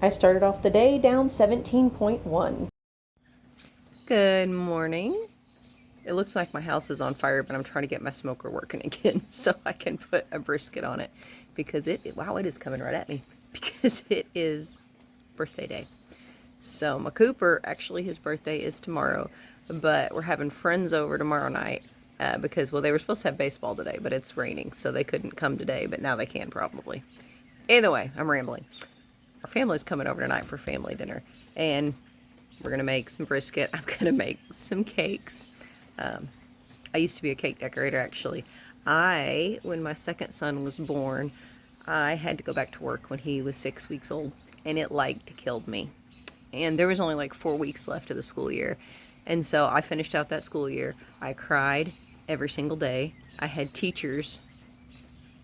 I started off the day down 17.1. Good morning. It looks like my house is on fire, but I'm trying to get my smoker working again so I can put a brisket on it because wow, it is coming right at me because it is birthday day. So my Cooper, actually his birthday is tomorrow, but we're having friends over tomorrow night because, well, they were supposed to have baseball today, but it's raining, so they couldn't come today, but now they can probably. Either way, I'm rambling. Our family's coming over tonight for family dinner, and we're going to make some brisket. I'm going to make some cakes. I used to be a cake decorator, actually. When my second son was born, I had to go back to work when he was 6 weeks old, and it killed me. And there was only like 4 weeks left of the school year. And so I finished out that school year. I cried every single day. I had teachers,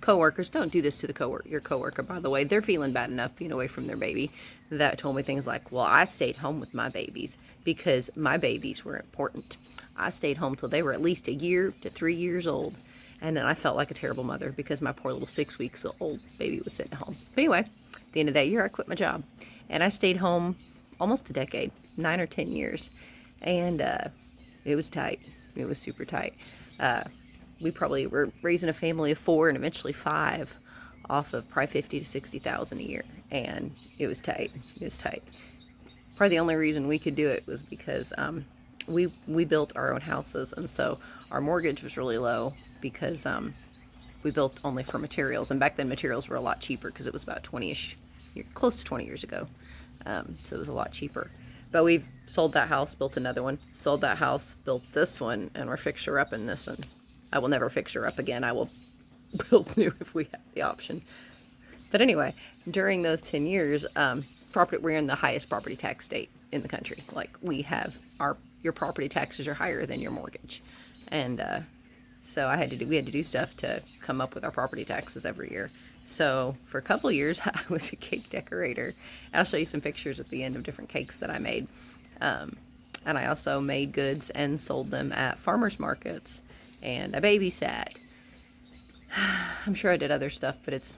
coworkers, don't do this to your coworker, by the way. They're feeling bad enough being away from their baby, that told me things like, well, I stayed home with my babies because my babies were important. I stayed home till they were at least a year to 3 years old. And then I felt like a terrible mother because my poor little 6 weeks old baby was sitting at home. But anyway, at the end of that year, I quit my job. And I stayed home almost a decade, 9 or 10 years. And it was tight. It was super tight. We probably were raising a family of 4 and eventually 5 off of probably 50 to 60,000 a year. And it was tight. It was tight. Probably the only reason we could do it was because we built our own houses. And so our mortgage was really low because we built only for materials. And back then materials were a lot cheaper because it was about 20-ish, close to 20 years ago. So it was a lot cheaper. But we've sold that house, built another one, sold that house, built this one, and we're fixer-upping this one. I will never fix her up again. I will build new if we have the option. But anyway, during those 10 years, we're in the highest property tax state in the country. Like, we have your property taxes are higher than your mortgage. And so we had to do stuff to come up with our property taxes every year. So for a couple of years, I was a cake decorator. I'll show you some pictures at the end of different cakes that I made. And I also made goods and sold them at farmers markets. And I babysat. I'm sure I did other stuff, but it's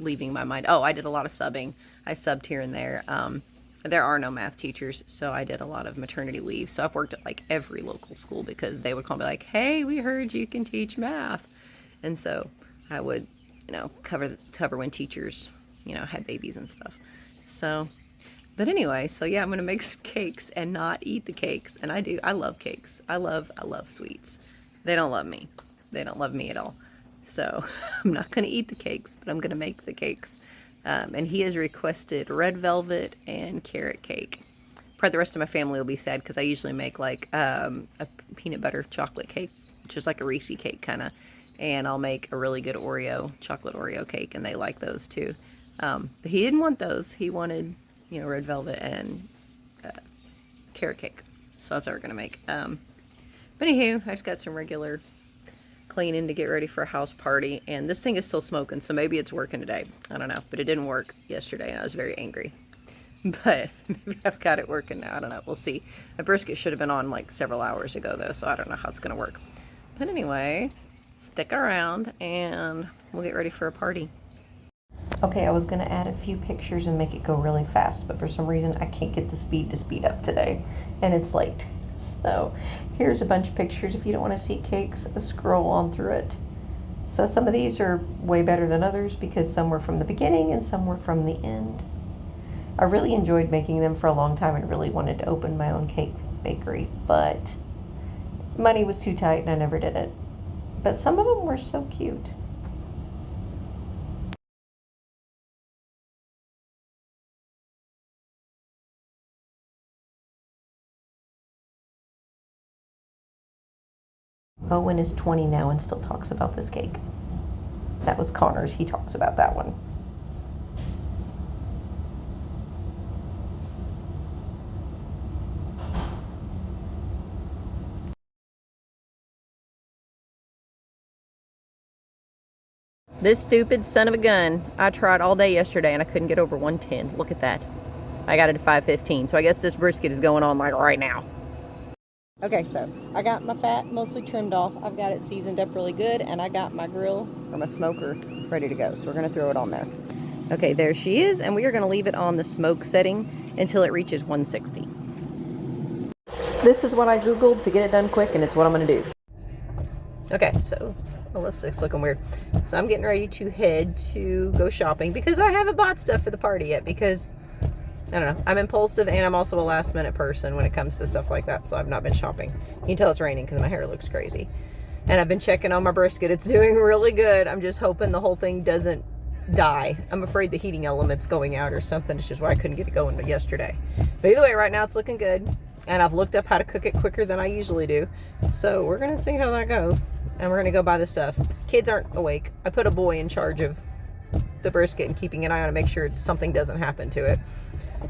leaving my mind. Oh, I did a lot of subbing. I subbed here and there. There are no math teachers, so I did a lot of maternity leave. So I've worked at like every local school because they would call me like, hey, we heard you can teach math. And so I would, cover when teachers, had babies and stuff. So, but anyway, so yeah, I'm going to make some cakes and not eat the cakes. And I love cakes. I love sweets. They don't love me. They don't love me at all. So I'm not going to eat the cakes, but I'm going to make the cakes. And he has requested red velvet and carrot cake. Probably the rest of my family will be sad because I usually make like a peanut butter chocolate cake, which is like a Reese cake kind of. And I'll make a really good chocolate Oreo cake, and they like those too. But he didn't want those. He wanted, red velvet and carrot cake. So that's what we're going to make. But anywho, I just got some regular cleaning to get ready for a house party. And this thing is still smoking, so maybe it's working today. I don't know. But it didn't work yesterday, and I was very angry. But maybe I've got it working now. I don't know. We'll see. My brisket should have been on like several hours ago, though, so I don't know how it's going to work. But anyway, stick around, and we'll get ready for a party. Okay, I was going to add a few pictures and make it go really fast, but for some reason I can't get the speed to speed up today, and it's late. So here's a bunch of pictures. If you don't want to see cakes, scroll on through it. So some of these are way better than others because some were from the beginning and some were from the end. I really enjoyed making them for a long time and really wanted to open my own cake bakery, but money was too tight and I never did it. But some of them were so cute. Owen is 20 now and still talks about this cake. That was Connor's. He talks about that one. This stupid son of a gun. I tried all day yesterday and I couldn't get over 110. Look at that. I got it at 5:15. So I guess this brisket is going on like right now. Okay, so I got my fat mostly trimmed off. I've got it seasoned up really good, and I got my grill or my smoker ready to go. So we're gonna throw it on there. Okay, there she is, and we are going to leave it on the smoke setting until it reaches 160. This is what I Googled to get it done quick, and it's what I'm going to do. Okay, so, well, this is looking weird. So I'm getting ready to head to go shopping because I haven't bought stuff for the party yet because, I don't know, I'm impulsive and I'm also a last minute person when it comes to stuff like that, so I've not been shopping. You can tell it's raining because my hair looks crazy. And I've been checking on my brisket. It's doing really good. I'm just hoping the whole thing doesn't die. I'm afraid the heating element's going out or something. It's just why I couldn't get it going yesterday. But either way, right now it's looking good. And I've looked up how to cook it quicker than I usually do. So we're going to see how that goes. And we're going to go buy the stuff. Kids aren't awake. I put a boy in charge of the brisket and keeping an eye on it to make sure something doesn't happen to it.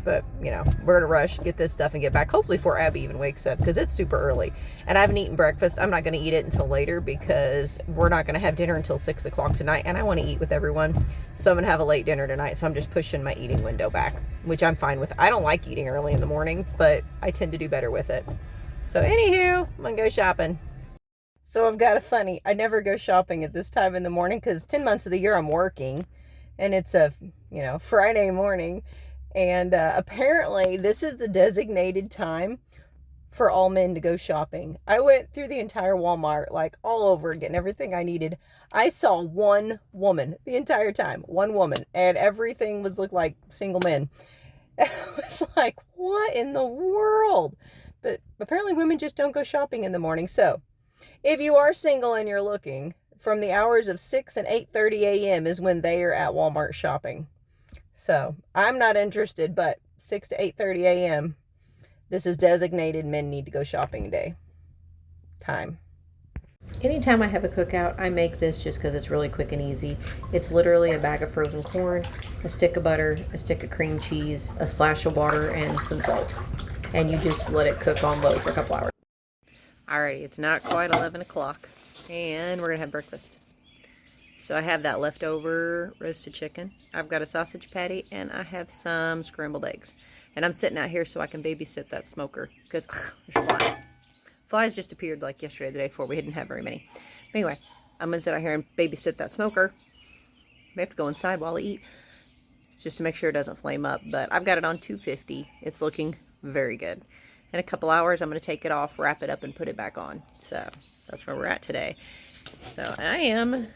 But, you know, we're going to rush, get this stuff and get back. Hopefully before Abby even wakes up because it's super early. And I haven't eaten breakfast. I'm not going to eat it until later because we're not going to have dinner until 6 o'clock tonight. And I want to eat with everyone. So I'm going to have a late dinner tonight. So I'm just pushing my eating window back, which I'm fine with. I don't like eating early in the morning, but I tend to do better with it. So anywho, I'm going to go shopping. So I've got a funny. I never go shopping at this time in the morning because 10 months of the year I'm working. And it's a, you know, Friday morning. And apparently this is the designated time for all men to go shopping. I went through the entire Walmart, like all over again, everything I needed. I saw one woman the entire time, one woman, and everything looked like single men. And I was like, what in the world? But apparently women just don't go shopping in the morning. So if you are single and you're looking, from the hours of 6 and 8:30 a.m. is when they are at Walmart shopping. So I'm not interested, but 6 to 8:30 a.m. This is designated men need to go shopping day time. Anytime I have a cookout, I make this just because it's really quick and easy. It's literally a bag of frozen corn, a stick of butter, a stick of cream cheese, a splash of water, and some salt. And you just let it cook on low for a couple hours. Alrighty, it's not quite 11 o'clock, and we're going to have breakfast. So I have that leftover roasted chicken. I've got a sausage patty, and I have some scrambled eggs. And I'm sitting out here so I can babysit that smoker, because there's flies. Flies just appeared like yesterday, the day before. We didn't have very many. Anyway, I'm going to sit out here and babysit that smoker. We have to go inside while I eat, just to make sure it doesn't flame up. But I've got it on 250. It's looking very good. In a couple hours, I'm going to take it off, wrap it up, and put it back on. So that's where we're at today. So I am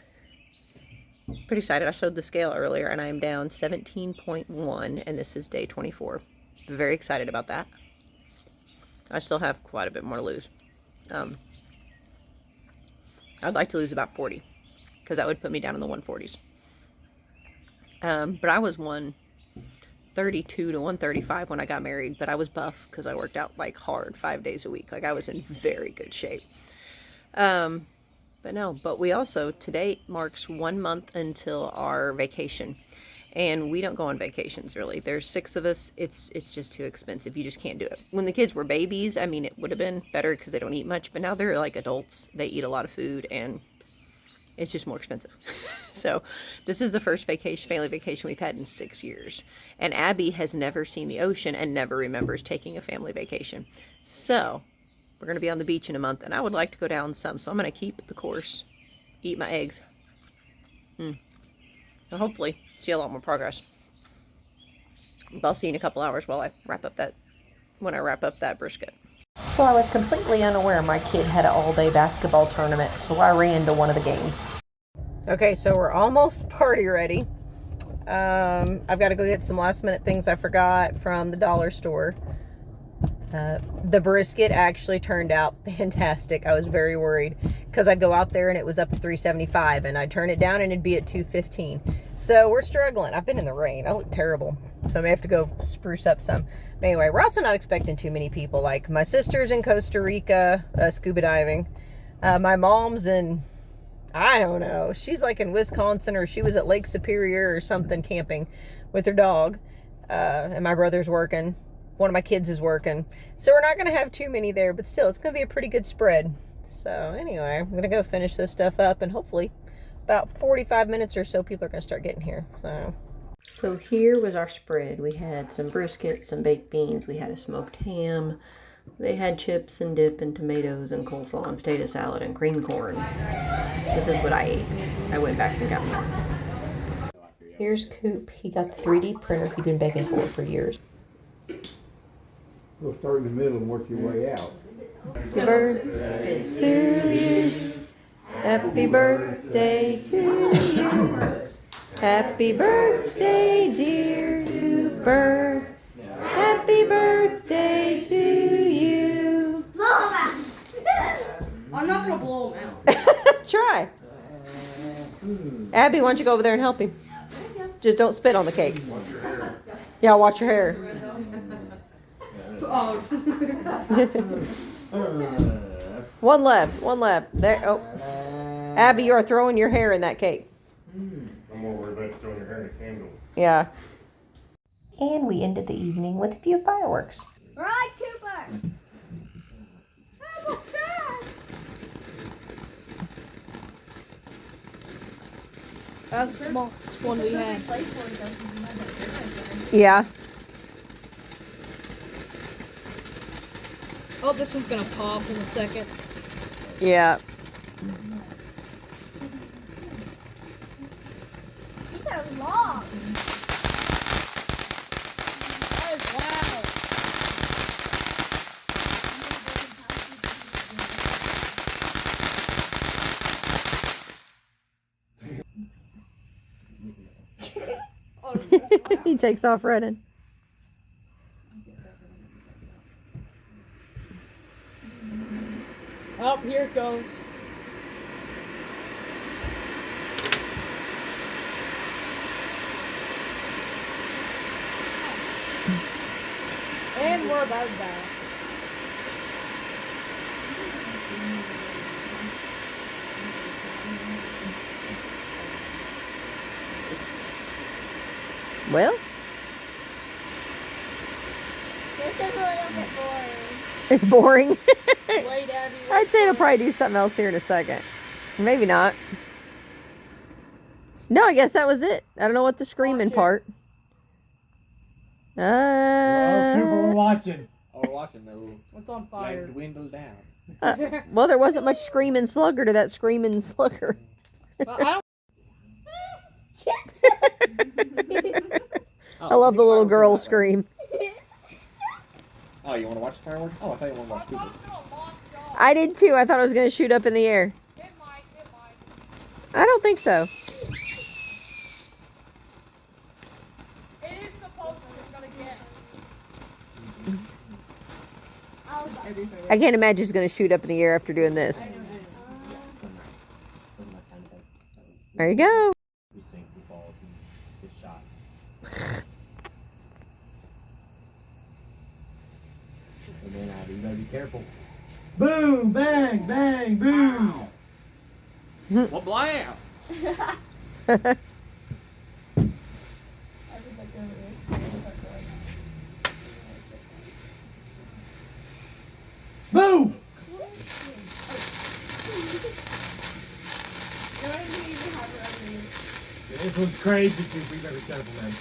pretty excited. I showed the scale earlier, and I am down 17.1, and this is day 24. Very excited about that. I still have quite a bit more to lose. I'd like to lose about 40, because that would put me down in the 140s. But I was 132 to 135 when I got married, but I was buff because I worked out like hard 5 days a week. Like I was in very good shape. But we also, today marks 1 month until our vacation. And we don't go on vacations, really. There's 6 of us. It's just too expensive. You just can't do it. When the kids were babies, I mean, it would have been better because they don't eat much. But now they're like adults. They eat a lot of food, and it's just more expensive. So this is the first family vacation we've had in 6 years. And Abby has never seen the ocean and never remembers taking a family vacation. So we're going to be on the beach in a month, and I would like to go down some. So I'm going to keep the course, eat my eggs, and hopefully see a lot more progress. But I'll see you in a couple hours while I wrap up that brisket. So I was completely unaware my kid had an all-day basketball tournament, so I ran to one of the games. Okay, so we're almost party ready. I've got to go get some last-minute things I forgot from the dollar store. The brisket actually turned out fantastic. I was very worried because I'd go out there and it was up to $3.75, and I'd turn it down and it'd be at $2.15. So we're struggling. I've been in the rain. I look terrible. So I may have to go spruce up some. But anyway, we're also not expecting too many people. Like my sister's in Costa Rica, scuba diving. My mom's in, I don't know, she's like in Wisconsin, or she was at Lake Superior or something camping with her dog. And my brother's working. One of my kids is working. So we're not going to have too many there, but still, it's going to be a pretty good spread. So anyway, I'm going to go finish this stuff up, and hopefully about 45 minutes or so people are going to start getting here. So here was our spread. We had some brisket, some baked beans. We had a smoked ham. They had chips and dip and tomatoes and coleslaw and potato salad and cream corn. This is what I ate. I went back and got more. Here's Coop. He got the 3D printer he'd been begging for years. We'll start in the middle and work your way out. Happy birthday to you. Happy birthday to you. Happy birthday, dear Cooper. Happy birthday to you. Blow him out. I'm not gonna blow him out. Try. Abby, why don't you go over there and help him? Just don't spit on the cake. Yeah, watch your hair. One left. One left. There. Oh, Abby, you are throwing your hair in that cake. I'm more worried about throwing your hair in a candle. Yeah. And we ended the evening with a few fireworks. Right, Cooper. Almost done. That's the smallest one we had. Yeah. Oh, this one's gonna pop in a second. Yeah. These are long. That is loud. He takes off running. Oh, here it goes. And we're about back. Well, This is a little bit boring. it's boring. Wait, Abby. I'd say it'll probably do something else here in a second. Maybe not. No, I guess that was it. I don't know what the screaming Watch it. part. Oh, Cooper, we're watching. Oh, we're watching the What's on fire? light dwindle down. Well, there wasn't much screaming slugger to that screaming slugger. Well, I don't. I love the little girl scream. Oh, you want to watch the fireworks? Oh, I thought you wanted to watch Cooper. I did too. I thought it was going to shoot up in the air. I don't think so. It is supposed to. It's gonna get. I can't imagine it's going to shoot up in the air after doing this. There you go. He sinks, he falls, and gets shot. And then you gotta be careful. Boom, bang, bang, boom. Well, blam! Boom. This one's crazy, Cooper. You better be careful, man.